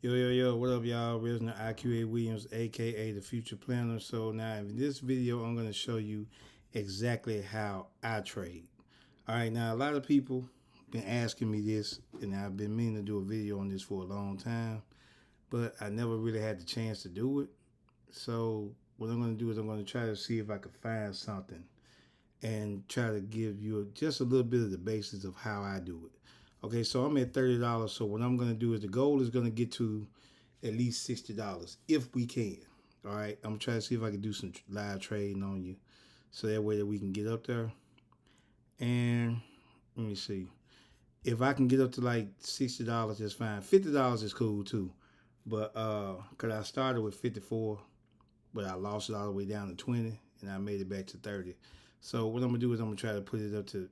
Yo, what up, y'all? Resident IQA Williams, aka the Future Planner. So now in this video, I'm going to show you exactly how I trade. All right, now a lot of people been asking me this, and I've been meaning to do a video on this for a long time, but I never really had the chance to do it. So what I'm going to do is I'm going to try to see if I can find something and try to give you just a little bit of the basics of how I do it. Okay, so I'm at $30. So what I'm gonna do is the goal is gonna get to at least $60 if we can. All right, I'm gonna try to see if I can do some live trading on you, so that way that we can get up there. And let me see, if I can get up to like $60, that's fine. $50 is cool too, but cause I started with 54, but I lost it all the way down to 20, and I made it back to 30. So what I'm gonna do is I'm gonna try to put it up to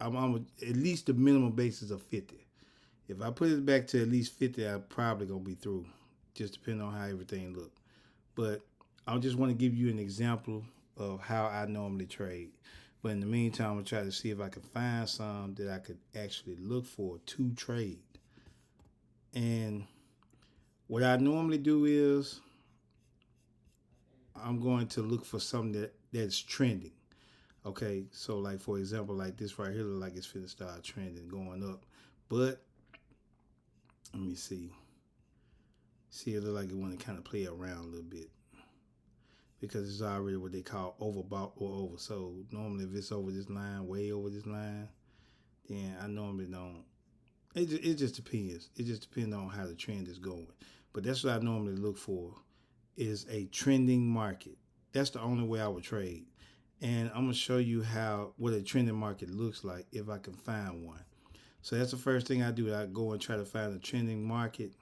I'm at least the minimum basis of 50. If I put it back to at least 50, I'm probably gonna be through. Just depending on how everything look. But I just want to give you an example of how I normally trade. But in the meantime, I'm gonna try to see if I can find some that I could actually look for to trade. And what I normally do is I'm going to look for something that's trending. Okay, so like for example, like this right here look like it's finna start trending, going up. But let me see. See, it look like it want to kind of play around a little bit because it's already what they call overbought or oversold. Normally, if it's over this line, way over this line, then I normally don't. It just depends. It just depends on how the trend is going. But that's what I normally look for is a trending market. That's the only way I would trade. And I'm gonna show you what a trending market looks like if I can find one. So that's the first thing I do. I go and try to find a trending market.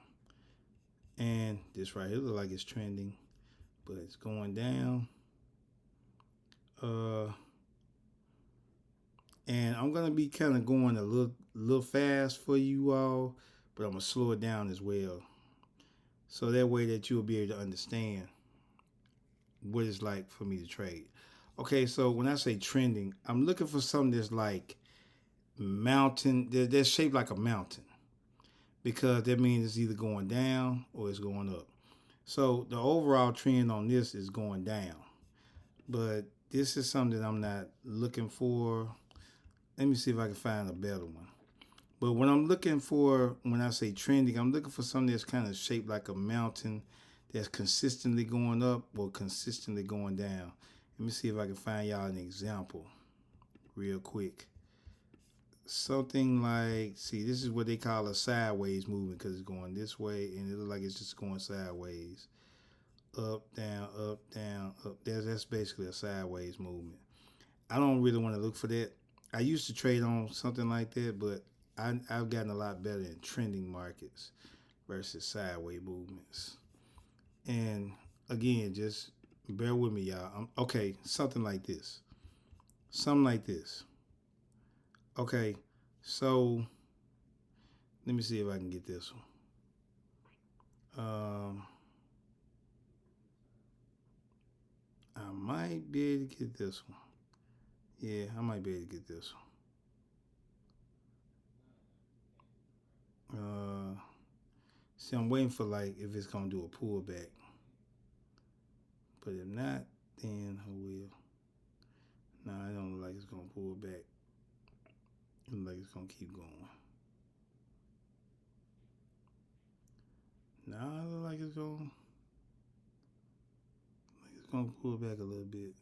And this right here look like it's trending, but it's going down. And I'm gonna be kind of going a little fast for you all, but I'm gonna slow it down as well, so that way that you'll be able to understand what it's like for me to trade. Okay, so when I say trending, I'm looking for something that's like mountain, that's shaped like a mountain, because that means it's either going down or it's going up. So the overall trend on this is going down, but this is something that I'm not looking for. Let me see if I can find a better one. But what I'm looking for when I say trending, I'm looking for something that's kind of shaped like a mountain that's consistently going up or consistently going down. Let me see if I can find y'all an example real quick. Something like, see, this is what they call a sideways movement because it's going this way and it looks like it's just going sideways. Up, down, up, down, up. That's basically a sideways movement. I don't really want to look for that. I used to trade on something like that, but I've gotten a lot better in trending markets versus sideways movements. And again, just bear with me, y'all. Okay, something like this. Something like this. Okay, so let me see if I can get this one. I might be able to get this one. Yeah, I might be able to get this one. See, I'm waiting for like if it's gonna do a pullback. But if not, then I will. No, I don't look like it's gonna pull back. It looks like it's gonna keep going. No, I look like it's gonna pull back a little bit.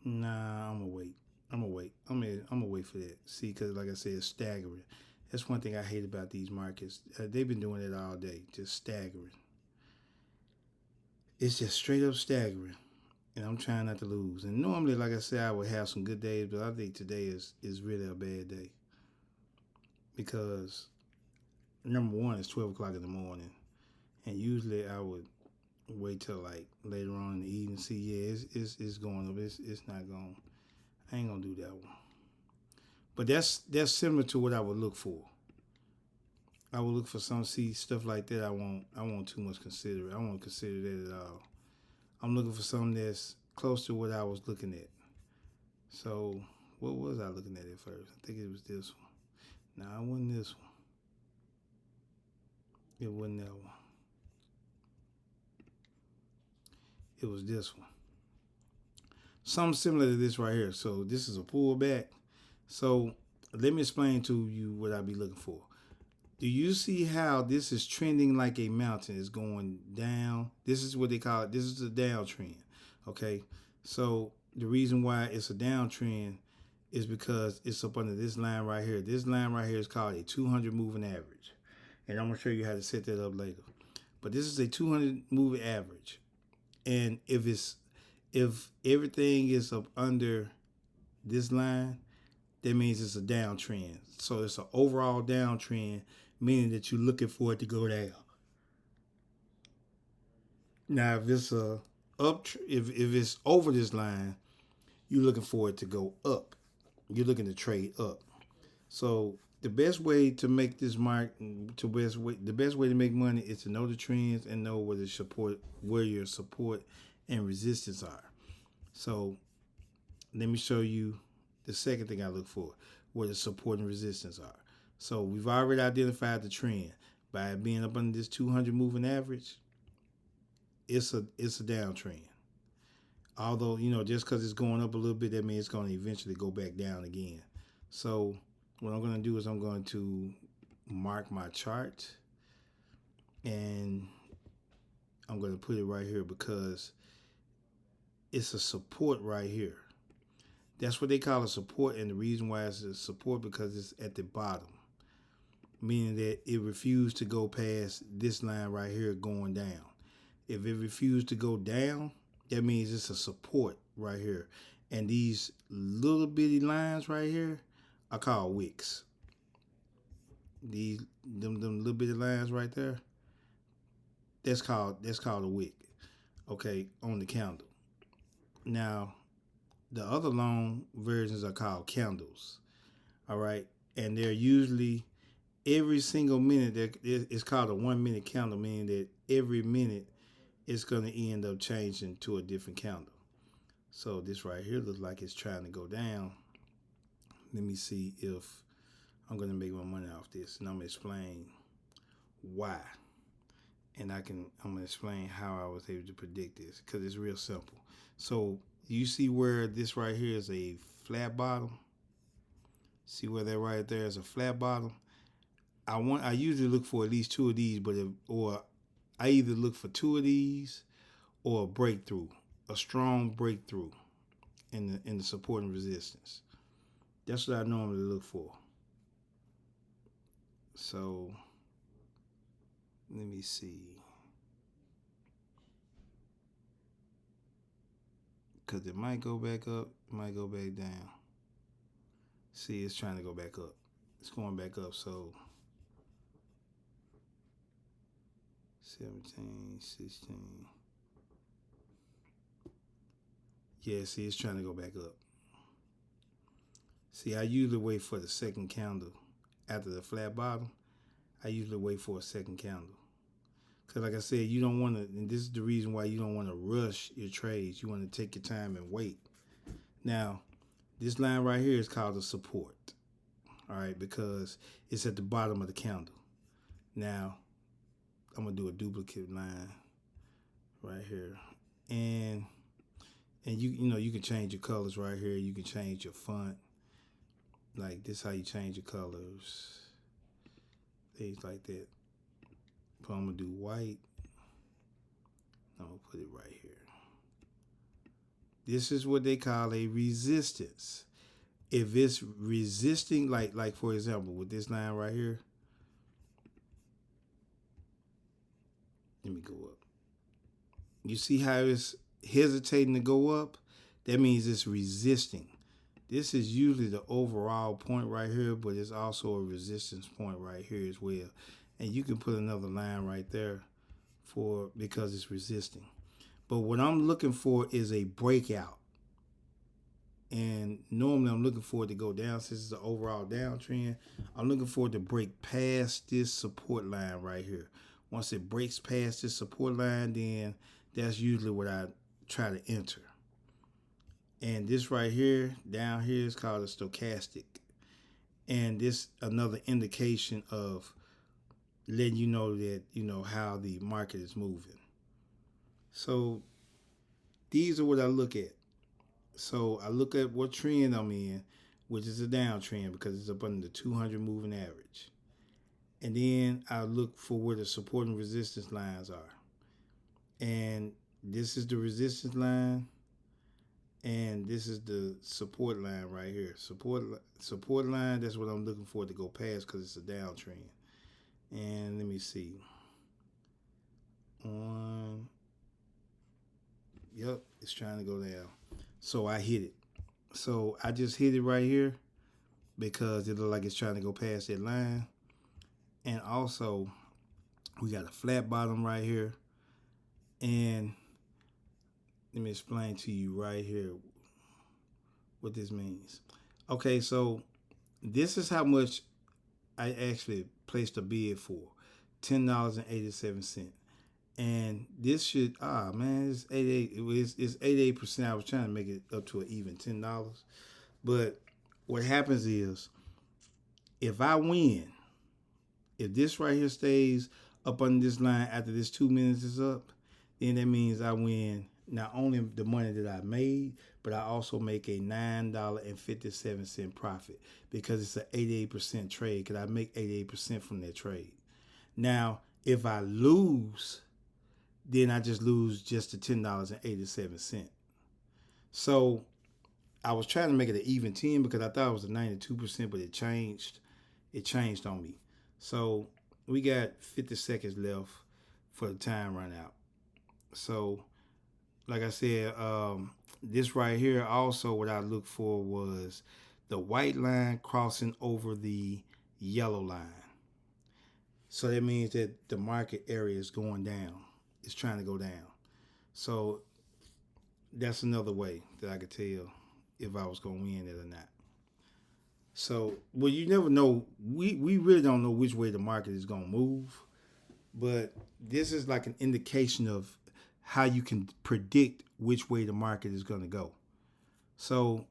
Nah, I'm gonna wait. I'm gonna wait for that. See, because like I said, it's staggering. That's one thing I hate about these markets. They've been doing it all day, just staggering. It's just straight up staggering, and I'm trying not to lose. And normally, like I said, I would have some good days, but I think today is really a bad day because number one, it's 12 o'clock in the morning, and usually I would wait till like later on in the evening. See, yeah, it's going up. It's not going. I ain't gonna do that one. But that's similar to what I would look for. I would look for some stuff like that. I won't too much consider it. I won't consider that at all. I'm looking for something that's close to what I was looking at. So what was I looking at first? I think it was this one. Now, it wasn't this one. It wasn't that one. It was this one. Something similar to this right here. So this is a pullback. So let me explain to you what I'll be looking for. Do you see how this is trending like a mountain? It's going down. This is what they call it. This is a downtrend. Okay. So the reason why it's a downtrend is because it's up under this line right here. This line right here is called a 200 moving average. And I'm going to show you how to set that up later. But this is a 200 moving average. And if everything is up under this line, that means it's a downtrend. So it's an overall downtrend, meaning that you're looking for it to go down. Now, if it's if it's over this line, you're looking for it to go up. You're looking to trade up. So the best way to make this the best way to make money is to know the trends and know where your support and resistance are. So let me show you the second thing I look for, where the support and resistance are. So we've already identified the trend by being up under this 200 moving average. It's a downtrend. Although, just because it's going up a little bit, that means it's going to eventually go back down again. So what I'm going to do is I'm going to mark my chart, and I'm going to put it right here because it's a support right here. That's what they call a support, and the reason why it's a support because it's at the bottom, meaning that it refused to go past this line right here going down. If it refused to go down, that means it's a support right here. And these little bitty lines right here are called wicks. Them little bitty lines right there, that's called a wick, okay, on the candle. Now, the other long versions are called candles, all right? And they're usually every single minute, it's called a 1 minute candle, meaning that every minute it's going to end up changing to a different candle. So this right here looks like it's trying to go down. Let me see if I'm going to make my money off this, and I'm going to explain why. And I'm going to explain how I was able to predict this because it's real simple. So you see where this right here is a flat bottom? See where that right there is a flat bottom? I usually look for at least two of these, or I either look for two of these or a breakthrough, a strong breakthrough in the support and resistance. That's what I normally look for. So let me see. Because it might go back up, it might go back down. See, it's trying to go back up. It's going back up, so 17, 16. Yeah, see, it's trying to go back up. See, I usually wait for the second candle. After the flat bottom, I usually wait for a second candle. Because like I said, you don't want to, and this is the reason why you don't want to rush your trades. You want to take your time and wait. Now, this line right here is called a support. All right, because it's at the bottom of the candle. Now, I'm going to do a duplicate line right here. And you can change your colors right here. You can change your font. Like this, how you change your colors. Things like that. But I'm going to do white. I'm going to put it right here. This is what they call a resistance. If it's resisting, like for example, with this line right here. Let me go up. You see how it's hesitating to go up? That means it's resisting. This is usually the overall point right here, but it's also a resistance point right here as well. And you can put another line right there because it's resisting. But what I'm looking for is a breakout. And normally I'm looking for it to go down since it's an overall downtrend. I'm looking for it to break past this support line right here. Once it breaks past this support line, then that's usually what I try to enter. And this right here, down here, is called a stochastic. And this another indication of letting you know that how the market is moving. So these are what I look at. So I look at what trend I'm in, which is a downtrend because it's up under the 200 moving average. And then I look for where the support and resistance lines are. And this is the resistance line, and this is the support line right here. Support line. That's what I'm looking for to go past because it's a downtrend. And let me see. One. Yep, it's trying to go down. So I hit it. So I just hit it right here because it looks like it's trying to go past that line. And also, we got a flat bottom right here. And let me explain to you right here what this means. Okay, so this is how much I actually placed a bid for, $10.87. And this should it's 88%. I was trying to make it up to an even $10. But what happens is if I win, if this right here stays up on this line after this 2 minutes is up, then that means I win not only the money that I made, but I also make a $9.57 profit because it's an 88% trade. Because I make 88% from that trade. Now, if I lose, then I just lose just the $10.87. So I was trying to make it an even 10 because I thought it was a 92%, but it changed. It changed on me. So we got 50 seconds left for the time run out. So, like I said, this right here also what I looked for was the white line crossing over the yellow line. So that means that the market area is going down. It's trying to go down. So that's another way that I could tell if I was going to win it or not. So, well, you never know. We really don't know which way the market is going to move. But this is like an indication of how you can predict which way the market is going to go. So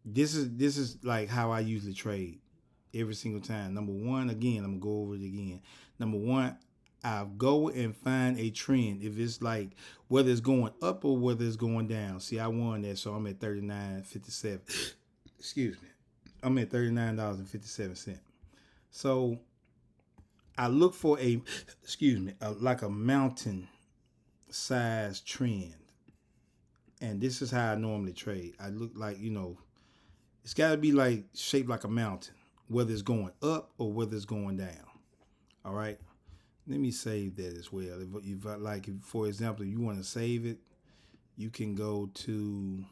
this is like how I usually trade every single time. Number one, again, I'm going to go over it again. Number one, I go and find a trend. If it's like whether it's going up or whether it's going down. See, I won that, so I'm at $39.57. Excuse me. I'm at $39.57. So I look for like a mountain size trend. And this is how I normally trade. I look like, it's got to be like shaped like a mountain, whether it's going up or whether it's going down. All right. Let me save that as well. If for example, you want to save it, you can go to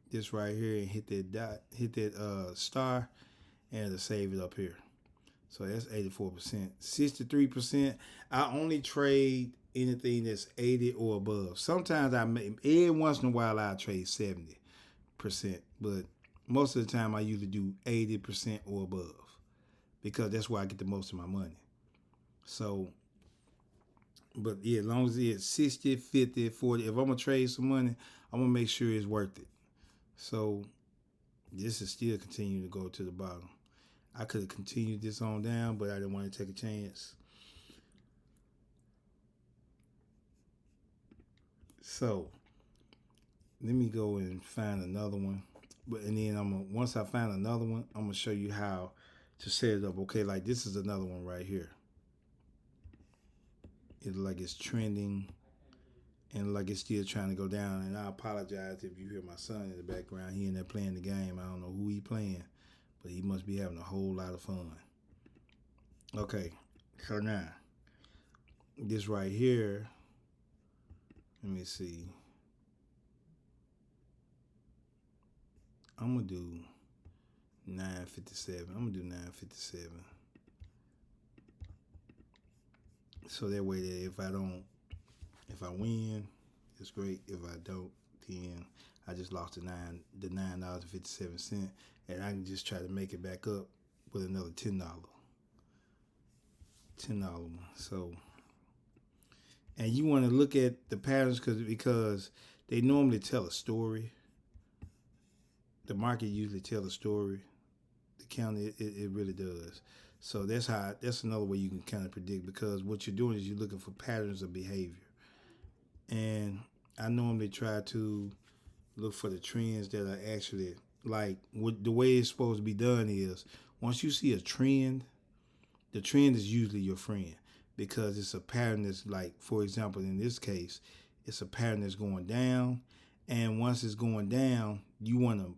this right here and hit that dot, hit that star, and it'll save it up here. So that's 84%. 63%, I only trade anything that's 80 or above. Sometimes every once in a while I trade 70%, but most of the time I usually do 80% or above because that's where I get the most of my money. So, but yeah, as long as it's 60, 50, 40, if I'm going to trade some money, I'm going to make sure it's worth it. So this is still continuing to go to the bottom. I could have continued this on down, but I didn't want to take a chance. So let me go and find another one. And then once I find another one, I'm gonna show you how to set it up. Okay, like this is another one right here. It's like it's trending and like it's still trying to go down. And I apologize if you hear my son in the background. He in there playing the game. I don't know who he playing, but he must be having a whole lot of fun. Okay, so now this right here, let me see. I'm gonna do 957. I'm gonna do 957. So that way that if I win, it's great. If I don't, then I just lost the $9.57, and I can just try to make it back up with another $10 one. So, and you want to look at the patterns because they normally tell a story. The market usually tell a story. The counter, it really does. So that's another way you can kind of predict, because what you're doing is you're looking for patterns of behavior. And I normally try to look for the trends that are actually like what the way it's supposed to be done is once you see a trend, the trend is usually your friend, because it's a pattern that's like, for example, in this case, it's a pattern that's going down. And once it's going down, you want to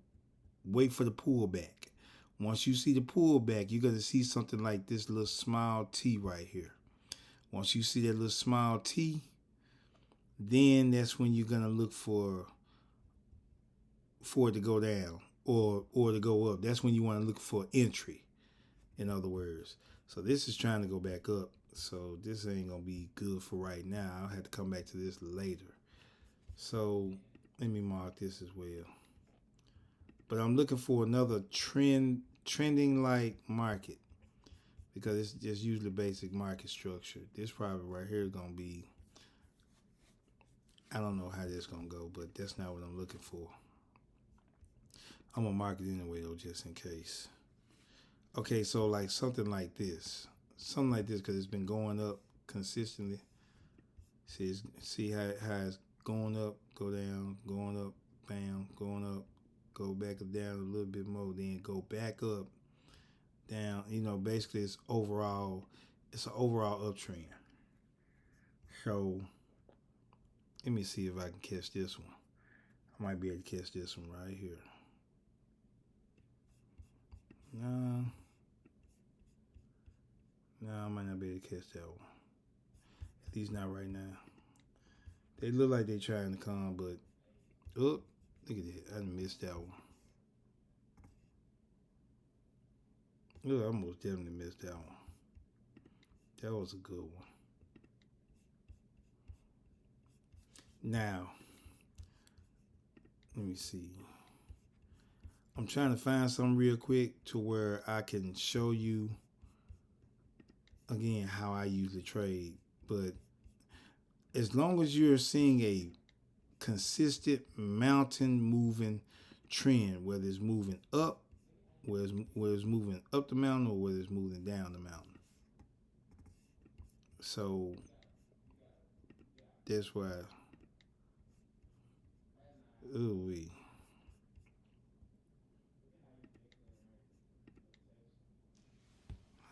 wait for the pullback. Once you see the pullback, you're going to see something like this little small T right here. Once you see that little small T, then that's when you're going to look for it to go down or to go up. That's when you want to look for entry, in other words. So this is trying to go back up. So this ain't going to be good for right now. I'll have to come back to this later. So let me mark this as well. But I'm looking for another trending like market, because it's just usually basic market structure. This probably right here is going to be, I don't know how this is going to go, but that's not what I'm looking for. I'm going to mark it anyway, though, just in case. Okay, so like something like this. Something like this, because it's been going up consistently. See how it's going up, go down, going up, bam, going up, go back down a little bit more, then go back up, down. Basically it's an overall uptrend. So let me see if I can catch this one. I might be able to catch this one right here. No, I might not be able to catch that one. At least not right now. They look like they're trying to come, but look at that. I missed that one. Look, I almost definitely missed that one. That was a good one. Now, let me see. I'm trying to find something real quick to where I can show you again how I usually trade. But as long as you're seeing a consistent mountain moving trend, whether it's moving up, whether it's moving up the mountain, or whether it's moving down the mountain. So that's why. Ooh wee.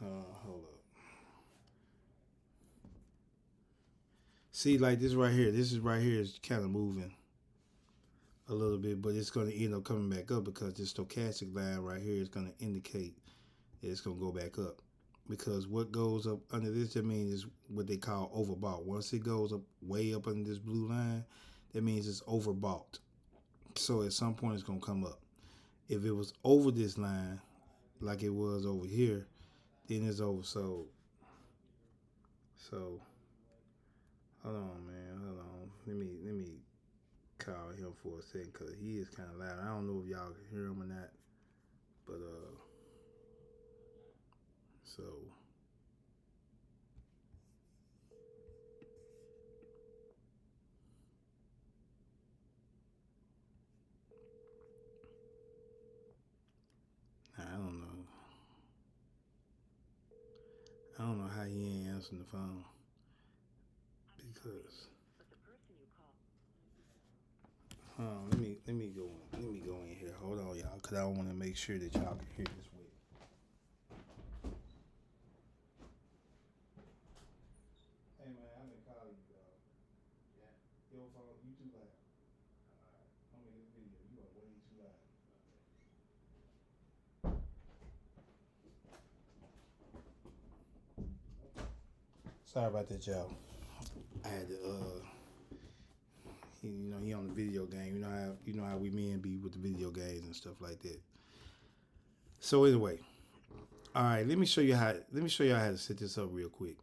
Hold up. See, like this right here. This is right here is kind of moving a little bit, but it's going to end up coming back up, because this stochastic line right here is going to indicate that it's going to go back up. Because what goes up under this, that means is what they call overbought. Once it goes up way up under this blue line, that means it's overbought. So at some point it's going to come up. If it was over this line, like it was over here, then it's oversold. So hold on, man. Hold on. Let me call him for a second, because he is kind of loud. I don't know if y'all can hear him or not, but so I don't know. I don't know how he ain't answering the phone, because let me go in here. Hold on, y'all, because I want to make sure that y'all can hear this way. Hey man, I've been calling you, dog. Yeah. Your phone, you too loud. I'm in this video. You are way too loud. Sorry about that, y'all. I had to he on the video game. You know how we men be with the video games and stuff like that. So anyway, all right, let me show you how to set this up real quick.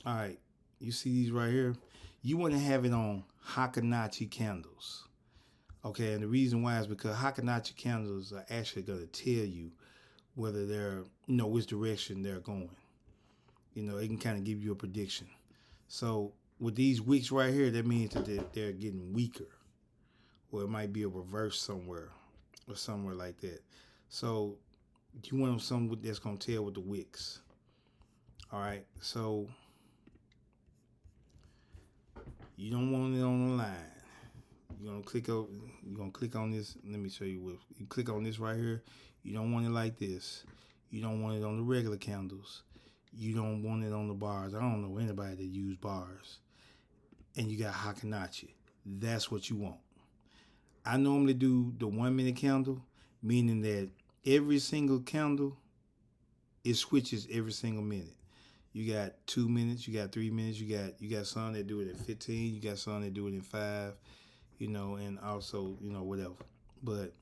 All right, you see these right here? You want to have it on Heikin-Achi candles. Okay, and the reason why is because Heikin-Achi candles are actually going to tell you whether they're, which direction they're going. It can kind of give you a prediction. So with these wicks right here, that means that they're getting weaker, or it might be a reverse somewhere, or somewhere like that. So You want something that's gonna tell with the wicks. All right, so you don't want it on the line. You're gonna click on. You're gonna click on this. Let me show you what. You click on this right here. You don't want it like this. You don't want it on the regular candles. You don't want it on the bars. I don't know anybody that use bars. And you got Hikanachi. That's what you want. I normally do the 1 minute candle, meaning that every single candle, it switches every single minute. You got 2 minutes, you got 3 minutes, you got some that do it at 15, you got some that do it in 5, and also, whatever. But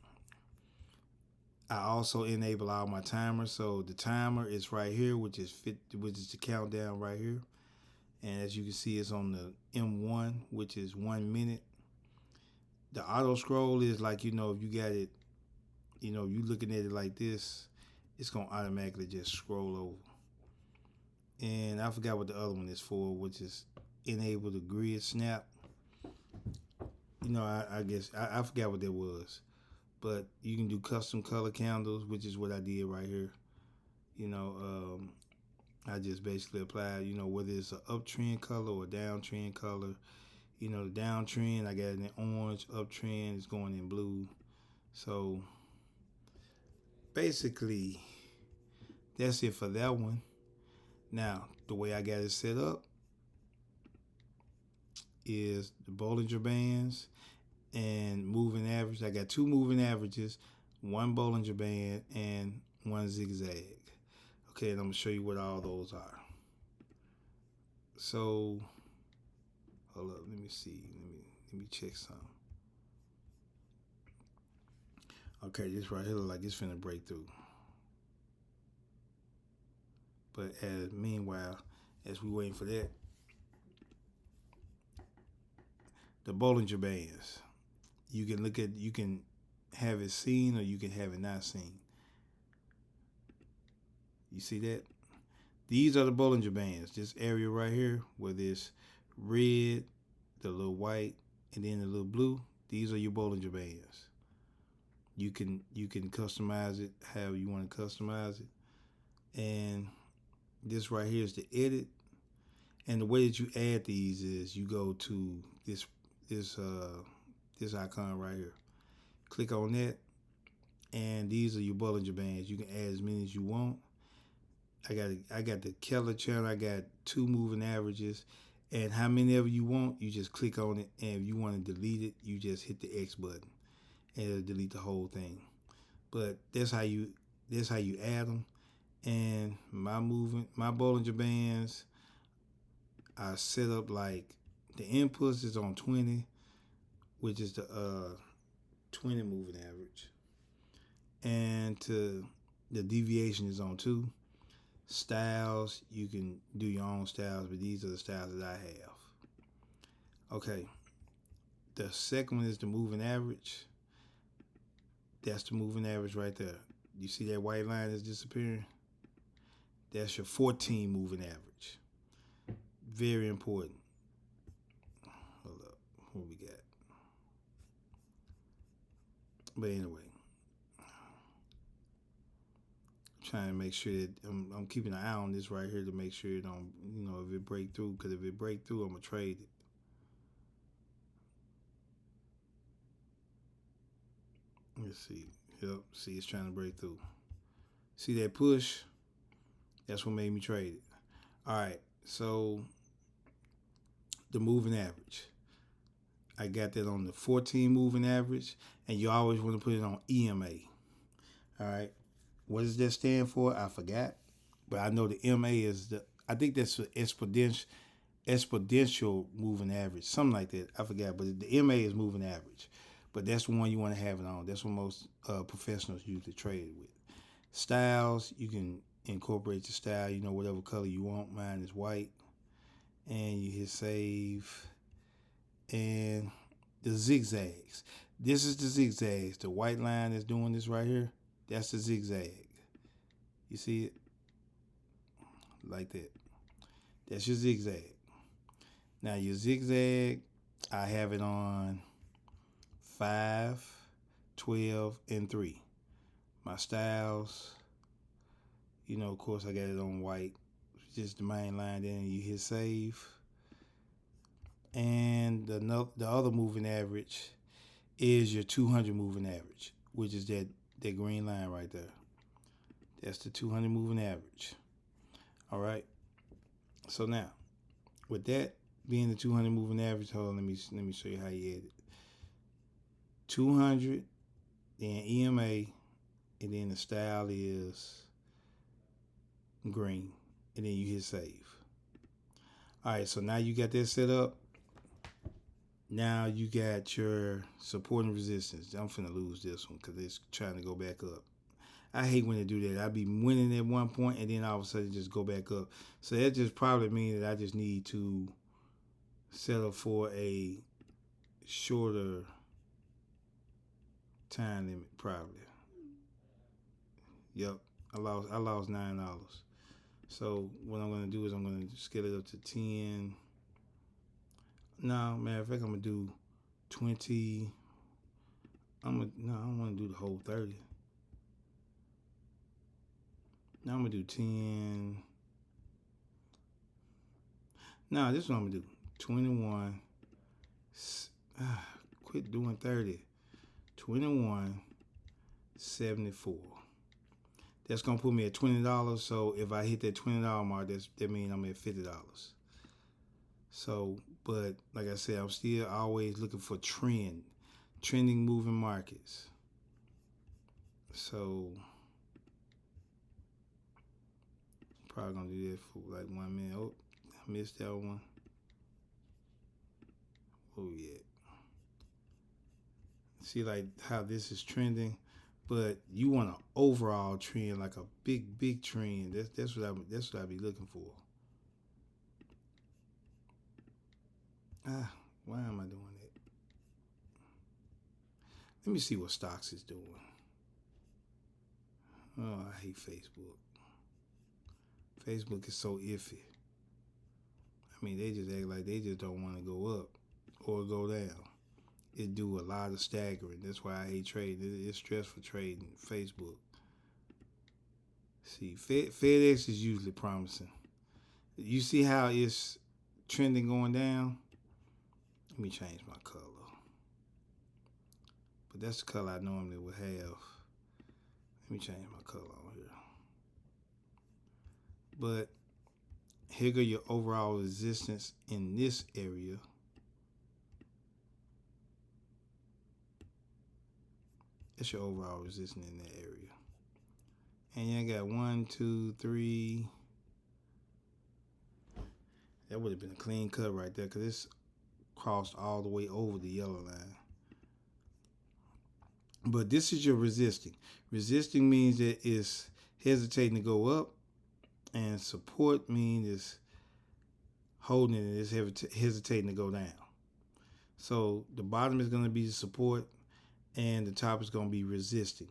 I also enable all my timers. So the timer is right here, which is the countdown right here. And as you can see, it's on the M1, which is 1 minute. The auto scroll is like, if you got it, you looking at it like this, it's going to automatically just scroll over. And I forgot what the other one is for, which is enable the grid snap. I guess I forgot what that was. But you can do custom color candles, which is what I did right here. I just basically applied, whether it's an uptrend color or a downtrend color. The downtrend, I got it in orange. Uptrend is going in blue. So basically, that's it for that one. Now, the way I got it set up is the Bollinger Bands and moving average. I got 2 moving averages, 1 Bollinger Band, and 1 zigzag. Okay, and I'm going to show you what all those are. So, hold up, let me see. Let me check something. Okay, this right here look like it's finna break through. But meanwhile, as we waiting for that, the Bollinger Bands. You can have it seen or you can have it not seen. You see that? These are the Bollinger Bands. This area right here where there's red, the little white, and then the little blue. These are your Bollinger Bands. You can customize it however you want to customize it. And this right here is the edit. And the way that you add these is you go to this icon right here. Click on that, and these are your Bollinger Bands. You can add as many as you want. I got the Keller channel. I got 2 moving averages, and how many ever you want, you just click on it. And if you want to delete it, you just hit the X button, and it'll delete the whole thing. But that's how you add them. And my Bollinger Bands are set up like the inputs is on 20, which is the 20 moving average, and the deviation is on 2. Styles, you can do your own styles, but these are the styles that I have. Okay, the second one is the moving average. That's the moving average right there. You see that white line is disappearing? That's your 14 moving average. Very important. Hold up, what we got? But anyway, trying to make sure that I'm keeping an eye on this right here to make sure it don't, if it break through, because if it break through, I'm gonna trade it. Let's see. Yep, see, it's trying to break through. See that push? That's what made me trade it. All right, so the moving average. I got that on the 14 moving average, and you always want to put it on EMA. All right. What does that stand for? I forgot. But I know the MA is I think that's the exponential moving average, something like that. I forgot, but the MA is moving average. But that's the one you want to have it on. That's what most professionals usually trade with. Styles, you can incorporate the style, whatever color you want. Mine is white. And you hit save. And the zigzags. This is the zigzags. The white line that's doing this right here, that's the zigzag. You see it? Like that. That's your zigzag. Now your zigzag, I have it on 5, 12, and 3. My styles, You know, of course, I got it on white. Just the main line. Then you hit save. And the other moving average is your 200 moving average, which is that green line right there. That's the 200 moving average. All right. So now, with that being the 200 moving average, hold on, let me show you how you add it. 200, then EMA, and then the style is green, and then you hit save. All right, so now you got that set up. Now you got your support and resistance. I'm finna lose this one because it's trying to go back up. I hate when they do that. I be winning at one point and then all of a sudden just go back up. So that just probably means that I just need to settle for a shorter time limit, probably. Yep, I lost $9. So what I'm gonna do is I'm gonna scale it up to 10. No, matter of fact, I'm gonna do 20. I don't want to do the whole 30. Now I'm gonna do 10. No, this is what I'm gonna do. 21. Quit doing 30. 21.74. That's gonna put me at $20. So if I hit that $20 mark, that means I'm at $50. So, but like I said, I'm still always looking for trending moving markets. So probably gonna do that for like 1 minute. Oh, I missed that one. Oh yeah. See like how this is trending, but you want an overall trend, like a big trend. That's what I be looking for. Why am I doing that? Let me see what stocks is doing. Oh, I hate Facebook. Facebook is so iffy. I mean, they just act like they just don't want to go up or go down. It do a lot of staggering. That's why I hate trading. It's stressful trading Facebook. See, FedEx is usually promising. You see how it's trending going down? Let me change my color. But that's the color I normally would have. Let me change my color on here. But here go your overall resistance in this area. That's your overall resistance in that area. And you got 1, 2, 3. That would have been a clean cut right there because it's crossed all the way over the yellow line. But this is your resisting. Resisting means that it's hesitating to go up, and support means it's holding it and it's hesitating to go down. So the bottom is going to be the support, and the top is going to be resisting.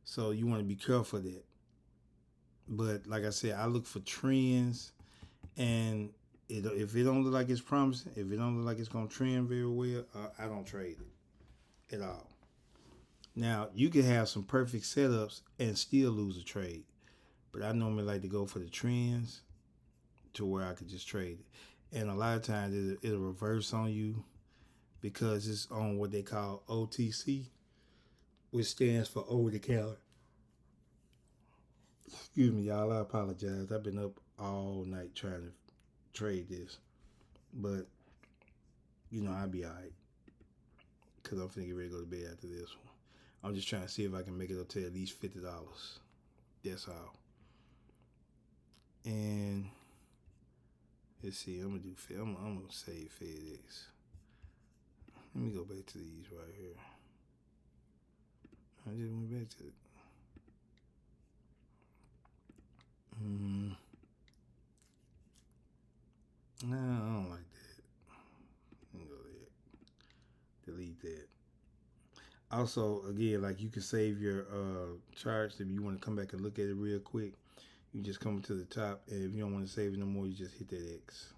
So you want to be careful of that. But like I said, I look for trends, and if it don't look like it's promising, if it don't look like it's going to trend very well, I don't trade it at all. Now, you can have some perfect setups and still lose a trade. But I normally like to go for the trends to where I could just trade it. And a lot of times it'll reverse on you because it's on what they call OTC, which stands for over the counter. Excuse me, y'all. I apologize. I've been up all night trying to trade this. But, I'll be all right. Because I'm finna get ready to go to bed after this one. I'm just trying to see if I can make it up to at least $50. That's all. And let's see. I'm gonna save FedEx. Let me go back to these right here. I just went back to it. No, I don't like that. Let me go there. Delete that. Also, again, like you can save your charts if you want to come back and look at it real quick. You just come to the top, and if you don't want to save it no more, you just hit that X.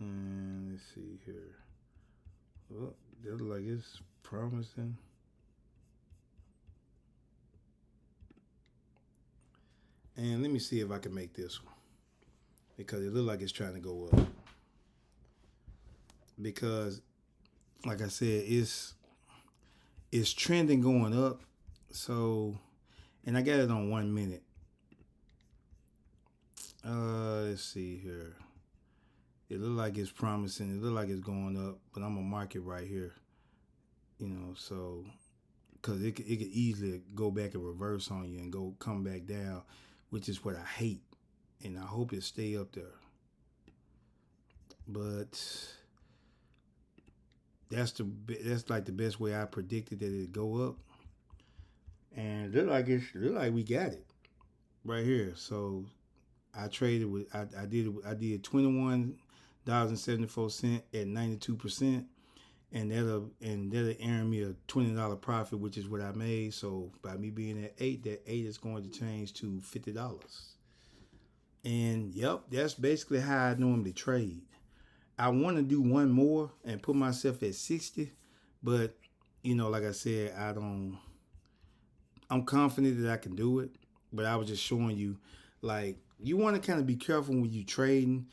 And let's see here. Well, that look like it's promising. And let me see if I can make this one because it looks like it's trying to go up. Because, like I said, it's trending going up. So, and I got it on 1 minute. Let's see here. It look like it's promising. It look like it's going up, but I'm gonna mark it right here. So because it could easily go back and reverse on you and come back down, which is what I hate, and I hope it stay up there. But that's like the best way I predicted that it'd go up, and look like we got it right here. So I traded with I did $21.74 at 92%, and that'll earn me a $20 profit, which is what I made. So by me being at 8, that 8 is going to change to $50. And yep, that's basically how I normally trade. I want to do one more and put myself at 60, but like I said, I'm confident that I can do it, but I was just showing you, like, you want to kind of be careful when you trading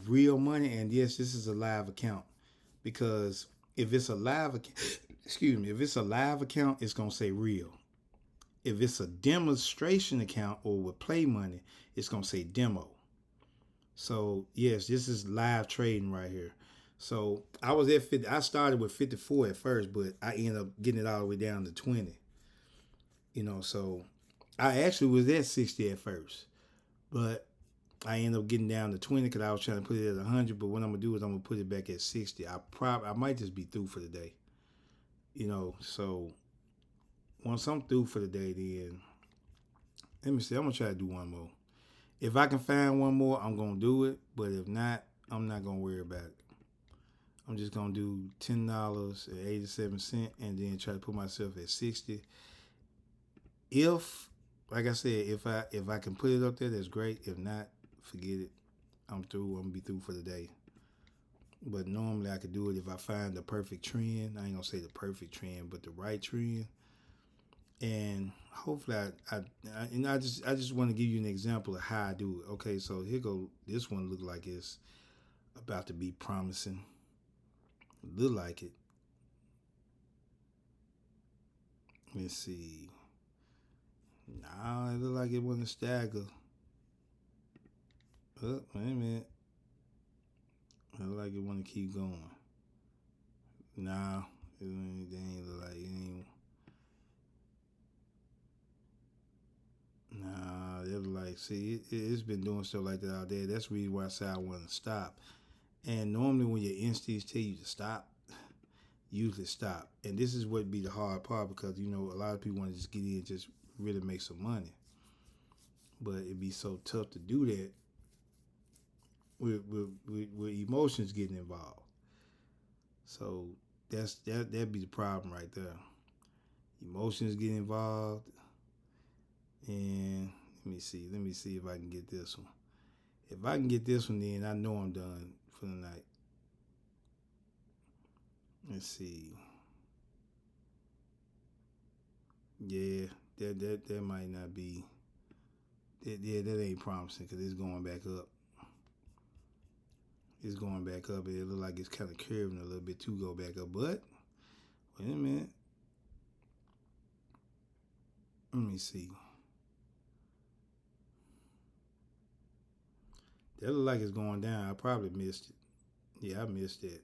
real money. And yes, this is a live account, because if it's a live if it's a live account, it's gonna say real. If it's a demonstration account or with play money, it's gonna say demo. So yes, this is live trading right here. So I was at 50. I started with 54 at first, but I ended up getting it all the way down to 20. So I actually was at 60 at first, but I ended up getting down to 20 because I was trying to put it at 100. But what I'm gonna do is I'm gonna put it back at 60. I might just be through for the day. So once I'm through for the day, then let me see. I'm gonna try to do one more. If I can find one more, I'm gonna do it. But if not, I'm not gonna worry about it. I'm just gonna do $10.87 and then try to put myself at 60. If, like I said, if I can put it up there, that's great. If not, forget it. I'm through. I'm gonna be through for the day. But normally I could do it if I find the perfect trend. I ain't gonna say the perfect trend, but the right trend. And hopefully I just want to give you an example of how I do it. Okay, so here go. This one look like it's about to be promising. Look like it. Let's see. Nah, it look like it wasn't stagger. Oh, wait a minute. It look like it want to keep going. Nah, it ain't look like it ain't. Nah, it look like, see, it's been doing stuff like that out there. That's the reason why I say I want to stop. And normally when your instincts tell you to stop, usually stop. And this is what be the hard part, because a lot of people want to just get in and just really make some money. But it'd be so tough to do that with emotions getting involved. So that'd be the problem right there. Emotions get involved. And let me see if I can get this one. If I can get this one, then I know I'm done for the night. Let's see. Yeah, that might not be. That ain't promising, because it's going back up. It's going back up. It looks like it's kind of curving a little bit to go back up. But wait a minute. Let me see. That look like it's going down. I probably missed it. Yeah, I missed it.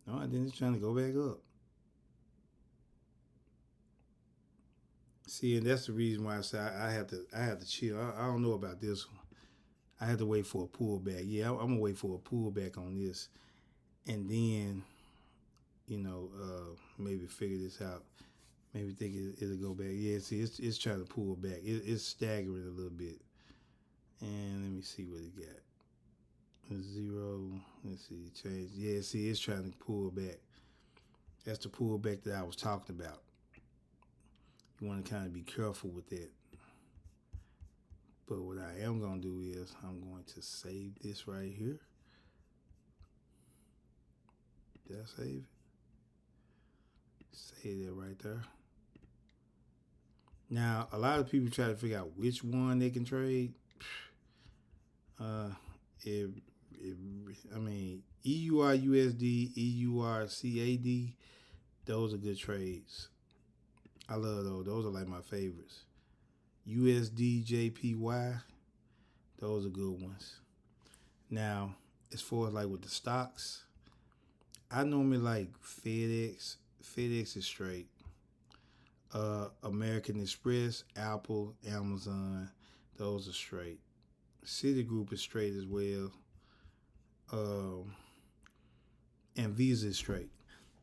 No, I didn't. It's trying to go back up. See, and that's the reason why I say I have to chill. I don't know about this one. I have to wait for a pullback. Yeah, I'm gonna wait for a pullback on this, and then maybe figure this out. Maybe think it'll go back. Yeah, see, it's trying to pull back. It's staggering a little bit. And let me see what it got. 0. Let's see, change. Yeah, see, it's trying to pull back. That's the pullback that I was talking about. You want to kind of be careful with that. But what I am going to do is I'm going to save this right here. Did I save it? Save that right there. Now, a lot of people try to figure out which one they can trade. Uh, it, it, I mean, EURUSD, EURCAD, those are good trades. I love those. Those are like my favorites. USDJPY, those are good ones. Now, as far as like with the stocks, I normally like FedEx. FedEx is straight. American Express, Apple, Amazon, those are straight. Citigroup is straight as well. And Visa is straight.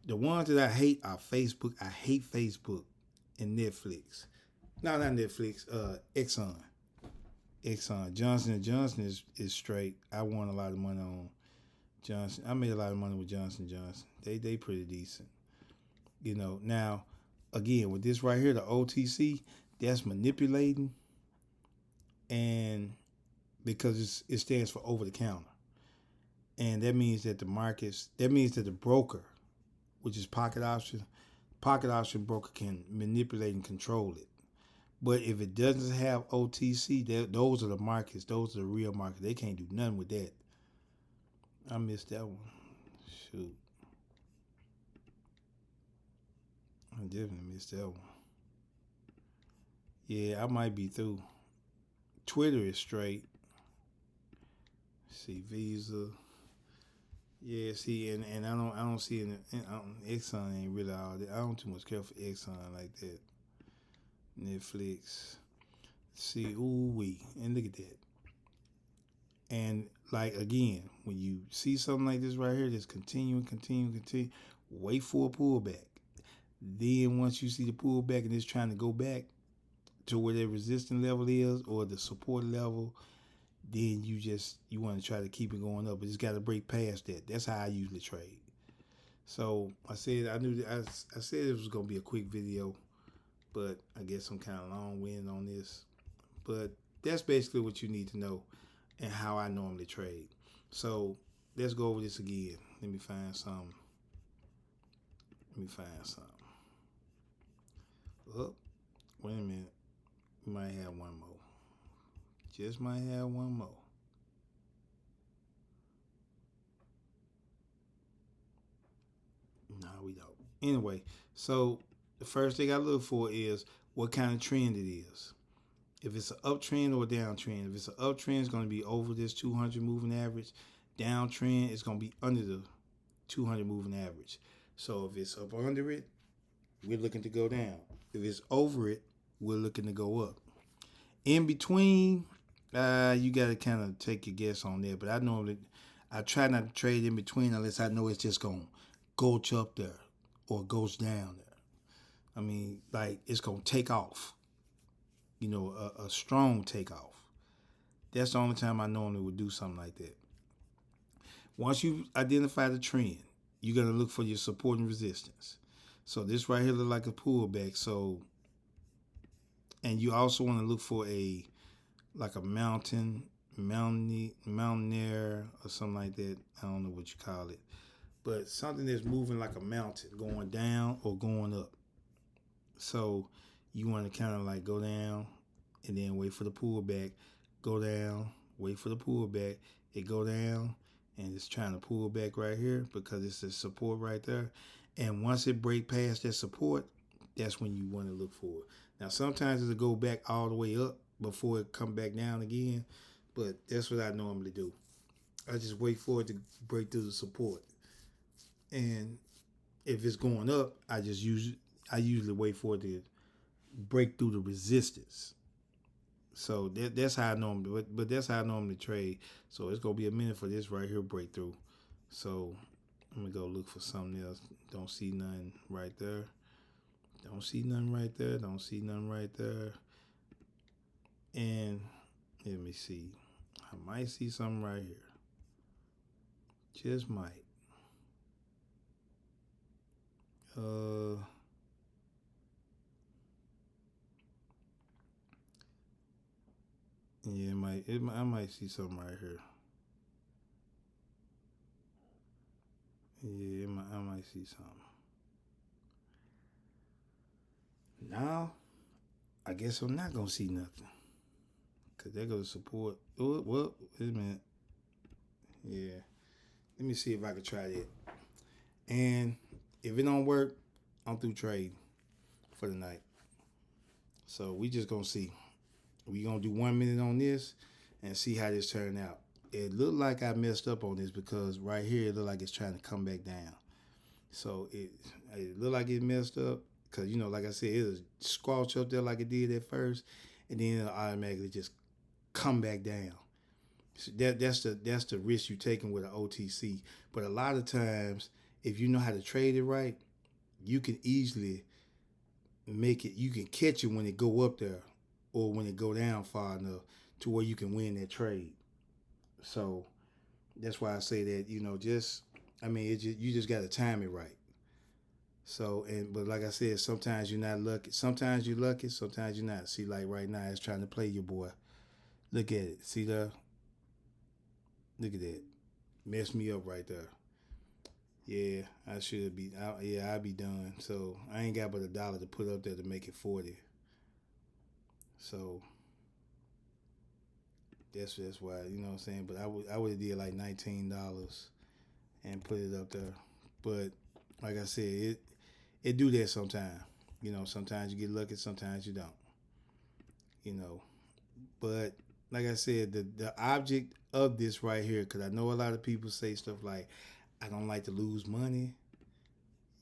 The ones that I hate are Facebook. I hate Facebook and Netflix. No, not Netflix. Exxon. Johnson and Johnson is straight. I won a lot of money on Johnson. I made a lot of money with Johnson Johnson. They pretty decent. Now again with this right here, the OTC, that's manipulating, and because it stands for over the counter, and that means that the broker, which is pocket option broker, can manipulate and control it. But if it doesn't have OTC, those are the markets. Those are the real markets. They can't do nothing with that. I missed that one. Shoot. I definitely missed that one. Yeah, I might be through. Twitter is straight. See, Visa. Yeah, see, and I don't see it. Exxon ain't really all that. I don't too much care for Exxon like that. Netflix. See, ooh wee, and look at that. And like again, when you see something like this right here, just continue, wait for a pullback. Then once you see the pullback and it's trying to go back to where the resistance level is or the support level, then you want to try to keep it going up. But it's got to break past that. That's how I usually trade. So I said I said it was gonna be a quick video, but I guess I'm kind of long-winded on this. But that's basically what you need to know and how I normally trade. So let's go over this again. Let me find something. Oh, wait a minute. We might have one more. Just might have one more. No, we don't. Anyway, so the first thing I look for is what kind of trend it is. If it's an uptrend or a downtrend. If it's an uptrend, it's going to be over this 200 moving average. Downtrend, it's going to be under the 200 moving average. So if it's up under it, we're looking to go down. If it's over it, we're looking to go up. In between, you got to kind of take your guess on that. But I try not to trade in between unless I know it's just going to gulch up there or goes down there. I mean, like it's going to take off. A strong takeoff. That's the only time I normally would do something like that. Once you identify the trend, you're going to look for your support and resistance. So this right here look like a pullback. So, and you also want to look for like a mountaineer or something like that. I don't know what you call it. But something that's moving like a mountain, going down or going up. So you want to kind of like go down and then wait for the pullback. Go down, wait for the pullback. It go down and it's trying to pull back right here because it's the support right there. And once it break past that support, that's when you want to look for it. Now sometimes it'll go back all the way up before it come back down again, but that's what I normally do. I just wait for it to break through the support. And if it's going up, I usually wait for it to break through the resistance. So that's how I normally, but that's how I normally trade. So it's gonna be a minute for this right here breakthrough. So let me go look for something else. Don't see nothing right there. Don't see nothing right there. Don't see nothing right there. And let me see. I might see something right here. Just might. Yeah, I might see something right here. Yeah, I might see something. Now, I guess I'm not gonna see nothing. Cause they're gonna support. Oh, well, wait a minute. Yeah. Let me see if I can try that. And if it don't work, I'm through trading for the night. So we just gonna see. We gonna do 1 minute on this and see how this turn out. It looked like I messed up on this because right here it looked like it's trying to come back down. So it looked like it messed up because like I said, it'll squelch up there like it did at first, and then it'll automatically just come back down. So that's the risk you're taking with an OTC. But a lot of times, if you know how to trade it right, you can easily make it. You can catch it when it go up there, or when it go down far enough to where you can win that trade. So that's why I say that you just got to time it right. So but like I said, sometimes you're not lucky. Sometimes you're lucky. Sometimes you're not. See, like right now, it's trying to play your boy. Look at it. See there. Look at that. Messed me up right there. Yeah, I should be. I'd be done. So I ain't got but $1 to put up there to make it 40. So that's why what I'm saying. But I would have did like $19 and put it up there. But like I said, it do that sometimes. Sometimes you get lucky, sometimes you don't. But like I said, the object of this right here, because I know a lot of people say stuff like, I don't like to lose money.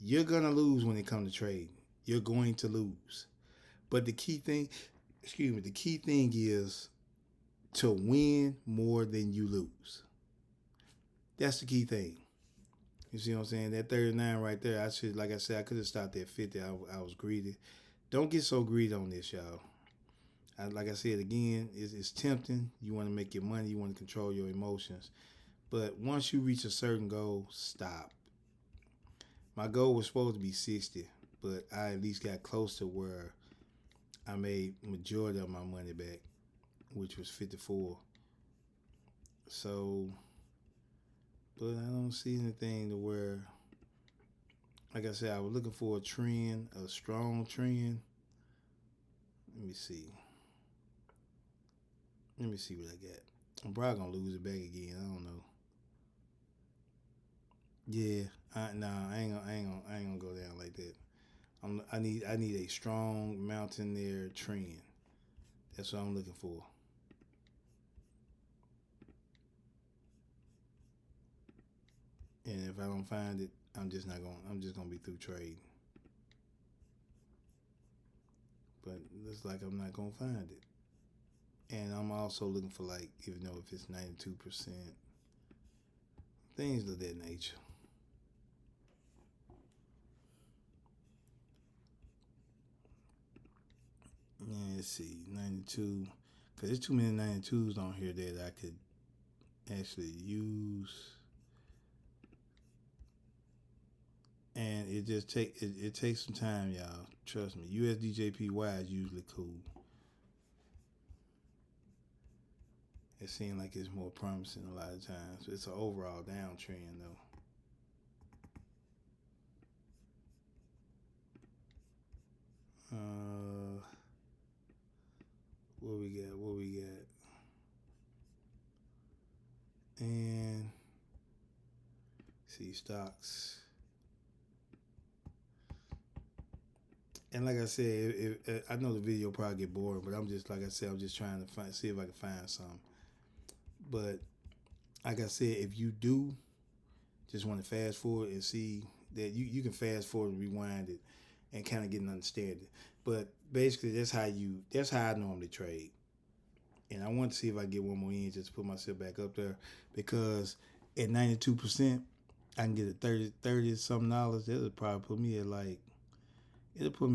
You're gonna lose when it comes to trading. You're going to lose. But the key thing is to win more than you lose. That's the key thing. You see what I'm saying? That 39 right there, like I said, I could have stopped at 50. I was greedy. Don't get so greedy on this, y'all. Like I said again, it's tempting. You want to make your money. You want to control your emotions. But once you reach a certain goal, stop. My goal was supposed to be 60, but I at least got close to where I made majority of my money back, which was 54. So, but I don't see anything to where, like I said, I was looking for a trend, a strong trend. Let me see. Let me see what I got. I'm probably gonna lose it back again. I don't know. Yeah, I ain't gonna go down like that. I need a strong mountaineer trend. That's what I'm looking for. And if I don't find it, I'm just gonna be through trading. But it looks like I'm not gonna find it. And I'm also looking for even though if it's 92%, things of that nature. Yeah, let's see, 92. Because there's too many 92s on here that I could actually use. And it takes some time, y'all. Trust me. USDJPY is usually cool. It seems like it's more promising a lot of times. It's an overall downtrend though. What we got? What we got? And see stocks. And like I said, I know the video probably get boring, but I'm just I'm just trying to see if I can find something. But like I said, if you do just want to fast forward and see that you can fast forward and rewind it and kind of get an understanding. But basically, that's how I normally trade. And I want to see if I can get one more in just to put myself back up there because at 92%, I can get a 30 something dollars. That'll probably put me at it'll put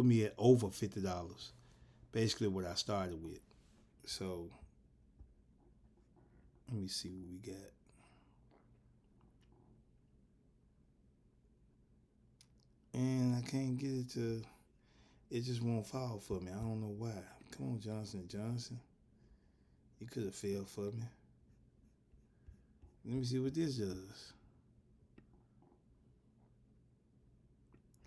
me at over $50. Basically what I started with. So let me see what we got. And I can't get it to. It just won't fall for me. I don't know why. Come on, Johnson & Johnson. You could have failed for me. Let me see what this does.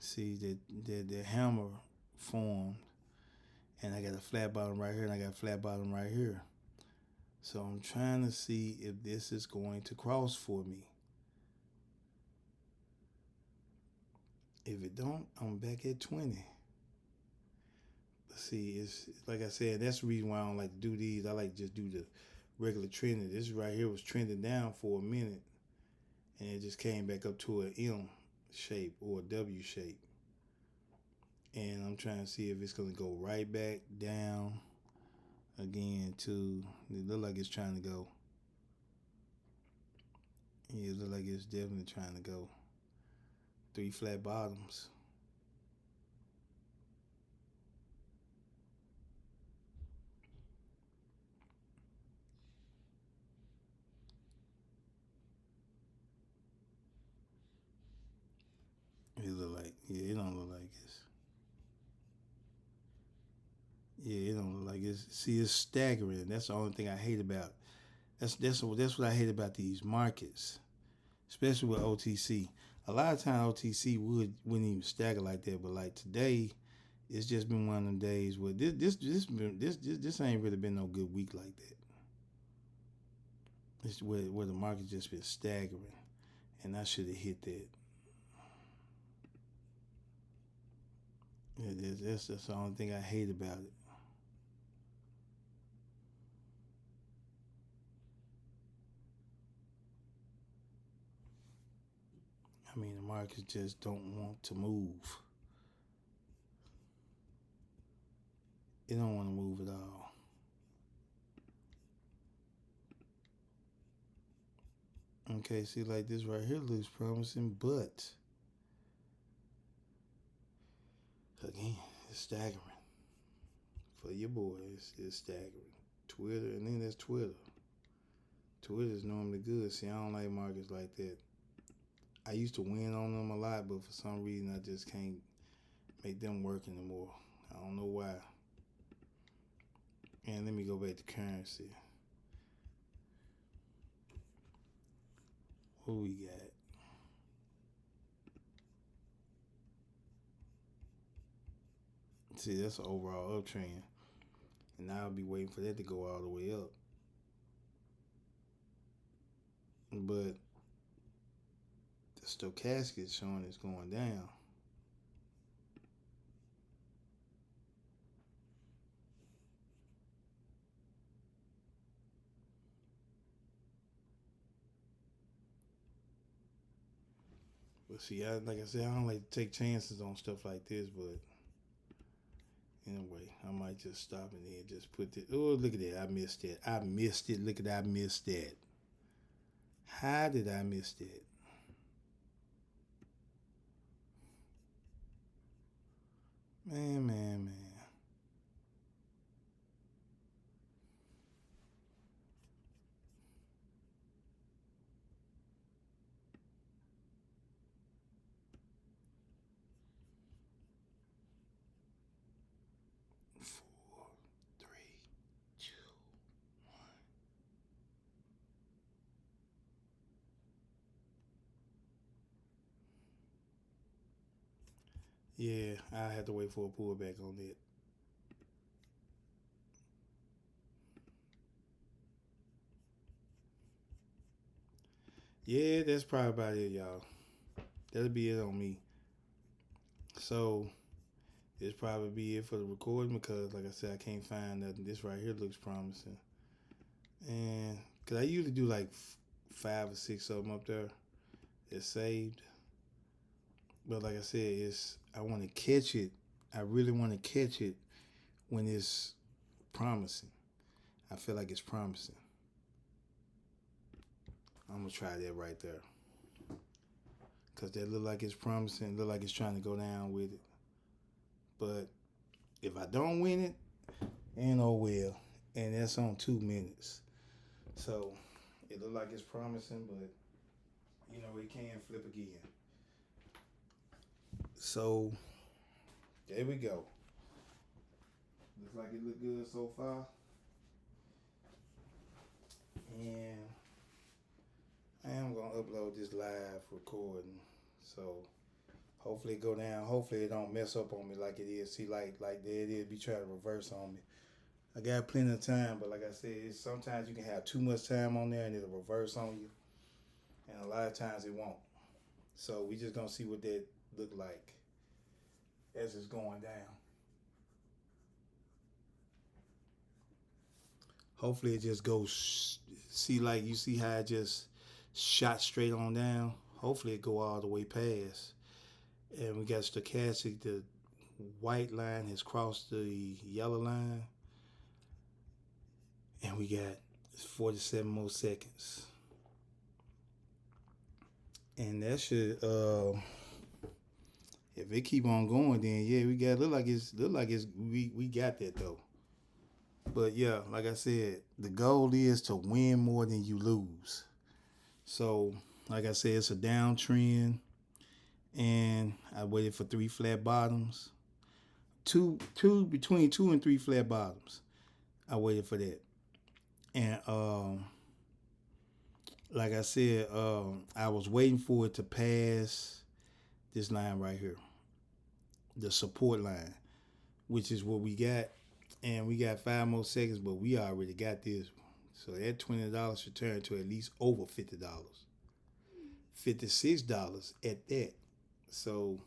See that the hammer formed, and I got a flat bottom right here, and I got a flat bottom right here. So I'm trying to see if this is going to cross for me. If it don't, I'm back at 20. See, it's like I said, that's the reason why I don't like to do these. I like to just do the regular trending. This right here was trending down for a minute, and it just came back up to an M shape or a W shape. And I'm trying to see if it's gonna go right back down again to. It look like it's trying to go. Yeah, it look like it's definitely trying to go. 3 flat bottoms. It look like, yeah, it don't look like it's. Yeah, it don't look like it's. See, it's staggering. That's the only thing I hate about. That's what I hate about these markets, especially with OTC. A lot of times OTC wouldn't even stagger like that, but like today, it's just been one of them days where this ain't really been no good week like that. It's where the market just been staggering, and I should have hit that. That's the only thing I hate about it. I mean, the markets just don't want to move. It don't want to move at all. Okay, see, like this right here looks promising, but again, it's staggering. For your boys, it's staggering. Twitter, and then that's Twitter. Twitter is normally good. See, I don't like markets like that. I used to win on them a lot, but for some reason, I just can't make them work anymore. I don't know why. And let me go back to currency. What we got? See, that's an overall uptrend. And now I'll be waiting for that to go all the way up. But the stochastic is showing it's going down. But see, like I said, I don't like to take chances on stuff like this, but anyway, I might just stop and then just put it. Oh, look at that. I missed that. I missed it. Look at that. I missed that. How did I miss that? Man. 4, 3, 2. Yeah, I have to wait for a pullback on that. Yeah, that's probably about it, y'all. That'll be it on me. So this probably be it for the recording because, like I said, I can't find nothing. This right here looks promising, and because I usually do like 5 or 6 of them up there, it's saved. But like I said, it's I want to catch it. I really want to catch it when it's promising. I feel like it's promising. I'm gonna try that right there. Cause that look like it's promising, look like it's trying to go down with it. But if I don't win it, ain't no well. And that's on 2 minutes. So it look like it's promising, but you know it can flip again. So there we go. Looks like it look good so far. And I am gonna upload this live recording. So Hopefully it go down. Hopefully it don't mess up on me like it is. See, like there it is, be trying to reverse on me. I got plenty of time, but like I said, sometimes you can have too much time on there and it'll reverse on you, and a lot of times it won't. So we just gonna see what that look like as it's going down. Hopefully it just goes. See, like you see how it just shot straight on down. Hopefully it go all the way past. And we got stochastic. The white line has crossed the yellow line, and we got 47 more seconds. And that should, if it keep on going, then yeah, we got look like it's we got that though. But yeah, like I said, the goal is to win more than you lose. So, like I said, it's a downtrend, and I waited for 3 flat bottoms, between 2 and 3 flat bottoms. I waited for that, and like I said, I was waiting for it to pass this line right here, the support line, which is what we got, and we got 5 more seconds, but we already got this. So that $20 should turn to at least over $50, $56 at that. So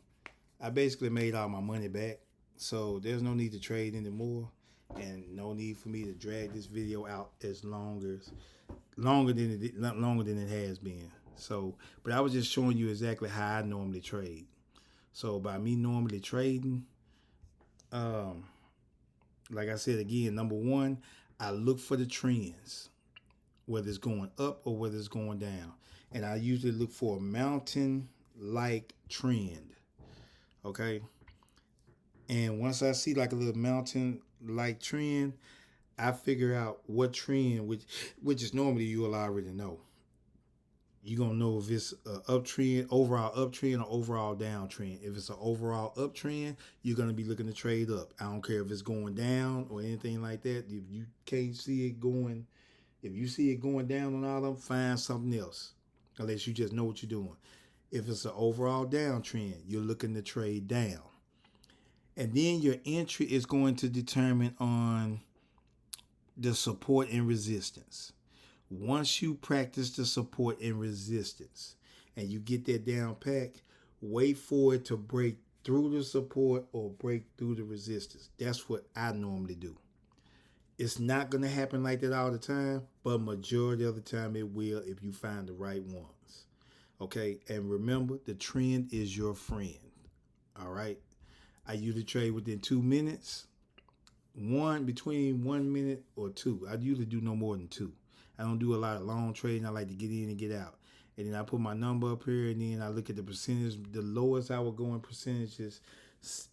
I basically made all my money back. So there's no need to trade anymore, and no need for me to drag this video out as longer than it has been. So, but I was just showing you exactly how I normally trade. So by me normally trading, like I said again, number one, I look for the trends, whether it's going up or whether it's going down, and I usually look for a mountain-like trend. Okay, and once I see like a little mountain-like trend, I figure out what trend, which is normally you'll already know. You're gonna know if it's an uptrend, overall uptrend, or overall downtrend. If it's an overall uptrend, you're gonna be looking to trade up. I don't care if it's going down or anything like that. If you can't see it going, if you see it going down on all of them, find something else. Unless you just know what you're doing. If it's an overall downtrend, you're looking to trade down. And then your entry is going to determine on the support and resistance. Once you practice the support and resistance and you get that down pat, wait for it to break through the support or break through the resistance. That's what I normally do. It's not going to happen like that all the time, but majority of the time it will if you find the right ones. Okay, and remember, the trend is your friend. All right, I usually trade within 2 minutes. Between 1 minute or 2. I usually do no more than 2. I don't do a lot of long trading. I like to get in and get out. And then I put my number up here, and then I look at the percentage. The lowest I would go in percentages,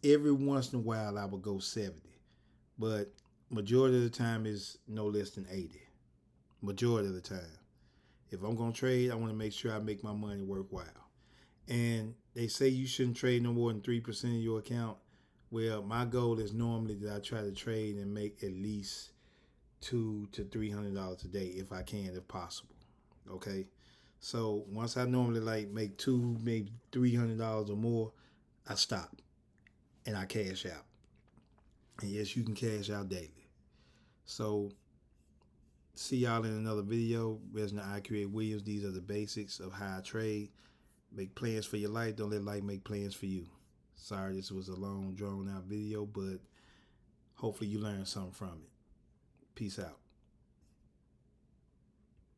every once in a while I would go 70. But majority of the time is no less than 80. Majority of the time. If I'm going to trade, I want to make sure I make my money worthwhile. And they say you shouldn't trade no more than 3% of your account. Well, my goal is normally that I try to trade and make at least $200 to $300 a day if I can, if possible. Okay, so once I normally like make maybe $300 or more, I stop and I cash out. And yes, you can cash out daily. So see y'all in another video. Resident IQ8 Williams. These are the basics of how I trade. Make plans for your life. Don't let life make plans for you. Sorry this was a long, drawn out video, but hopefully you learned something from it. Peace out.